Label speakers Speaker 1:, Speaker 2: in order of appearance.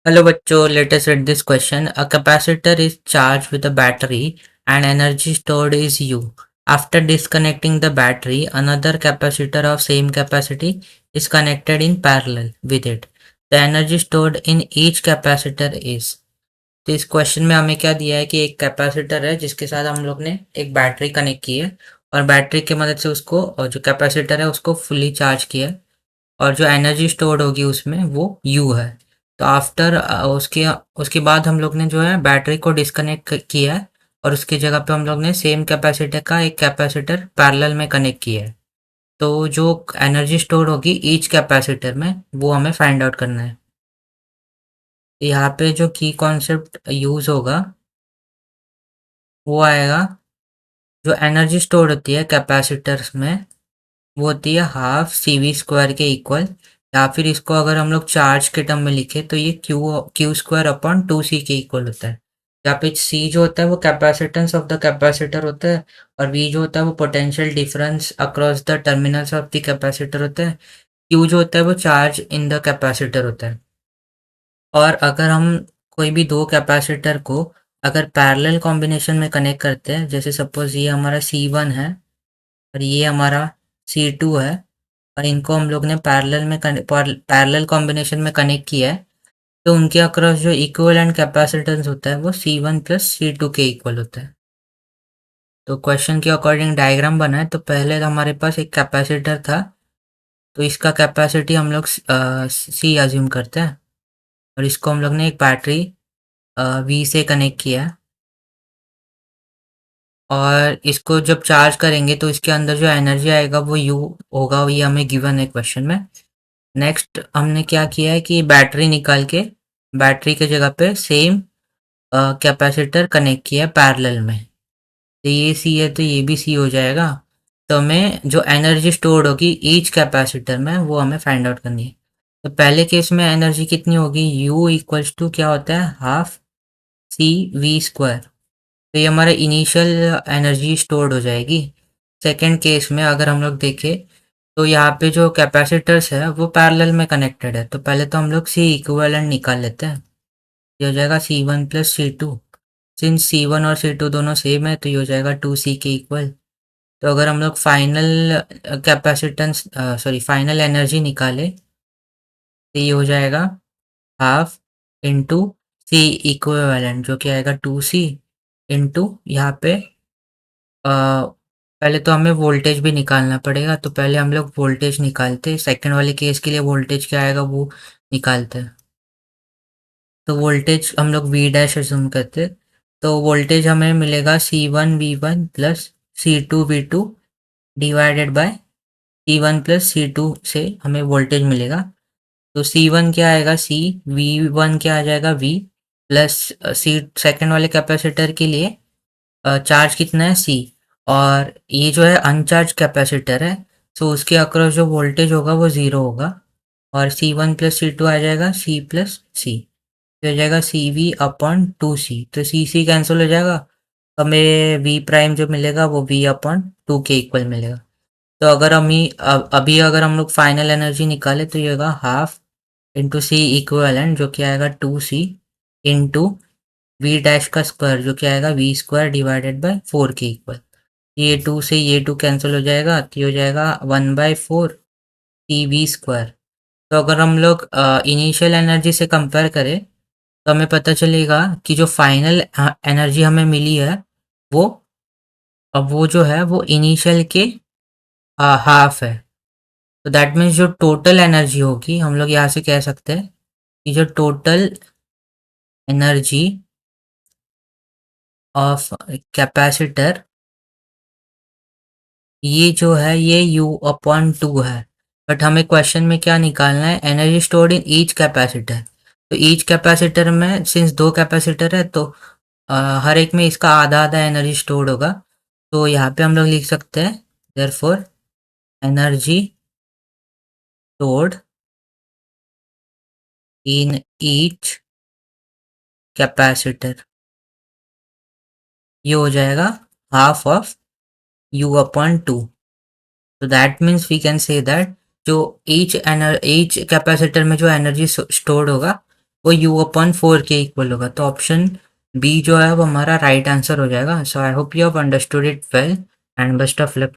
Speaker 1: Hello bachcho, let us read this question. A capacitor is charged with a battery and energy stored is U. After disconnecting the battery, another capacitor of same capacity is connected in parallel with it. The energy stored in each capacitor is. तो इस question में हमें क्या दिया है कि एक capacitor है जिसके साथ हम लोग ने एक बैटरी कनेक्ट की है और बैटरी की मदद से उसको और जो कैपेसिटर है उसको फुली चार्ज किया है और जो एनर्जी स्टोर्ड होगी उसमें वो यू है। तो आफ्टर उसके उसके बाद हम लोग ने जो है बैटरी को डिस्कनेक्ट किया है और उसकी जगह पे हम लोग ने सेम कैपेसिटर का एक कैपेसिटर पैरेलल में कनेक्ट किया है। तो जो एनर्जी स्टोर होगी ईच कैपेसिटर में वो हमें फाइंड आउट करना है। यहाँ पे जो की कॉन्सेप्ट यूज होगा वो आएगा, जो एनर्जी स्टोर होती है कैपेसिटर्स में वो होती है हाफ सी वी स्क्वायर के इक्वल, या फिर इसको अगर हम लोग चार्ज के टर्म में लिखे तो ये क्यू स्क्वायर अपॉन टू सी के इक्वल होता है। यहाँ पे सी जो होता है वो कैपेसिटेंस ऑफ द कैपेसिटर होता है और वी जो होता है वो potential difference across the terminals of the capacitor होता है। क्यू जो होता है वो चार्ज इन द कैपेसिटर होता है। और अगर हम कोई भी दो कैपेसिटर को अगर पैरेलल कॉम्बिनेशन में कनेक्ट करते हैं, जैसे सपोज ये हमारा C1 है और ये हमारा C2 है और इनको हम लोग ने पैरेलल कॉम्बिनेशन में कनेक्ट किया है, तो उनके अक्रॉस जो इक्विवेलेंट कैपेसिटेंस होता है वो C1 प्लस C2 के इक्वल होता है। तो क्वेश्चन के अकॉर्डिंग डायग्राम बना है। तो पहले तो हमारे पास एक कैपेसिटर था, तो इसका कैपेसिटी हम लोग सी अज्यूम करते हैं और इसको हम लोग ने एक बैटरी वी से कनेक्ट किया है और इसको जब चार्ज करेंगे तो इसके अंदर जो एनर्जी आएगा वो यू होगा, ये हमें गिवन है क्वेश्चन में। नेक्स्ट हमने क्या किया है कि बैटरी निकाल के बैटरी के जगह पे सेम कैपेसिटर कनेक्ट किया है पैरेलल में। तो ये सी है तो ये भी सी हो जाएगा। तो हमें जो एनर्जी स्टोर्ड होगी ईच कैपेसिटर में वो हमें फाइंड आउट करनी है। तो पहले केस में एनर्जी कितनी होगी, यू इक्वल्स टू क्या होता है हाफ सी वी स्क्वायर। तो ये हमारा इनिशियल एनर्जी स्टोर्ड हो जाएगी। सेकेंड केस में अगर हम लोग देखें तो यहाँ पे जो कैपेसिटर्स है वो पैरेलल में कनेक्टेड है, तो पहले तो हम लोग सी इक्विवेलेंट निकाल लेते हैं। ये हो जाएगा C1 plus C2। Since C1 और C2 दोनों सेम है तो ये हो जाएगा 2C के इक्वल। तो अगर हम लोग फाइनल कैपेसिटेंस फाइनल एनर्जी निकाले तो ये हो जाएगा हाफ इंटू सी इक्विवेलेंट जो कि आएगा 2C इंटू यहाँ पे पहले तो हमें वोल्टेज भी निकालना पड़ेगा, तो पहले हम लोग वोल्टेज निकालते हैं। सेकंड वाले केस के लिए वोल्टेज क्या आएगा वो निकालते हैं। तो वोल्टेज हम लोग वी डैश अज्यूम करते हैं। तो वोल्टेज हमें मिलेगा C1 V1 plus C2 V2 divided by C1 plus C2 से हमें वोल्टेज मिलेगा। तो C1 क्या आएगा C, V1 क्या आ जाएगा V प्लस सी सेकेंड वाले कैपेसिटर के लिए चार्ज कितना है C, और ये जो है अनचार्ज कैपेसिटर है सो उसके अक्रॉस जो वोल्टेज होगा वो ज़ीरो होगा और C1 प्लस C2 आ जाएगा C प्लस C, तो हो जाएगा CV अपॉन 2C। तो C कैंसिल हो जाएगा, हमें V प्राइम जो मिलेगा वो V अपॉन 2 के इक्वल मिलेगा। तो अगर अभी अगर हम लोग फाइनल एनर्जी निकाले तो ये होगा हाफ इंटू सी इक्वलेंट जो कि आएगा 2C इंटू वी डैश का स्क्वायर जो कि आएगा वी स्क्वायर डिवाइडेड बाय 4 के इक्वल। ये 2 से ये 2 कैंसिल हो जाएगा तो ये हो जाएगा 1/4 सी वी स्क्वायर। तो अगर हम लोग इनिशियल एनर्जी से कंपेयर करें तो हमें पता चलेगा कि जो फाइनल एनर्जी हमें मिली है वो अब वो जो है वो इनिशियल के हाफ है। तो दैट मीन्स जो टोटल एनर्जी होगी हम लोग यहाँ से कह सकते हैं कि जो टोटल एनर्जी ऑफ कैपेसिटर ये जो है ये U अपॉन 2 है। बट हमें क्वेश्चन में क्या निकालना है, energy stored in each capacitor. तो ईच कैपेसिटर में सिंस दो कैपेसिटर है तो हर एक में इसका आधा आधा एनर्जी स्टोर्ड होगा। तो यहाँ पे हम लोग लिख सकते हैं therefore energy stored in each capacitor ये हो जाएगा हाफ ऑफ U अपॉन 2। तो that means we can say that जो ईच कैपेसिटर में जो एनर्जी स्टोर्ड होगा वो u अपॉन 4k इक्वल होगा। तो ऑप्शन बी जो है वो हमारा राइट आंसर हो जाएगा। So I hope you have understood it well and best of luck.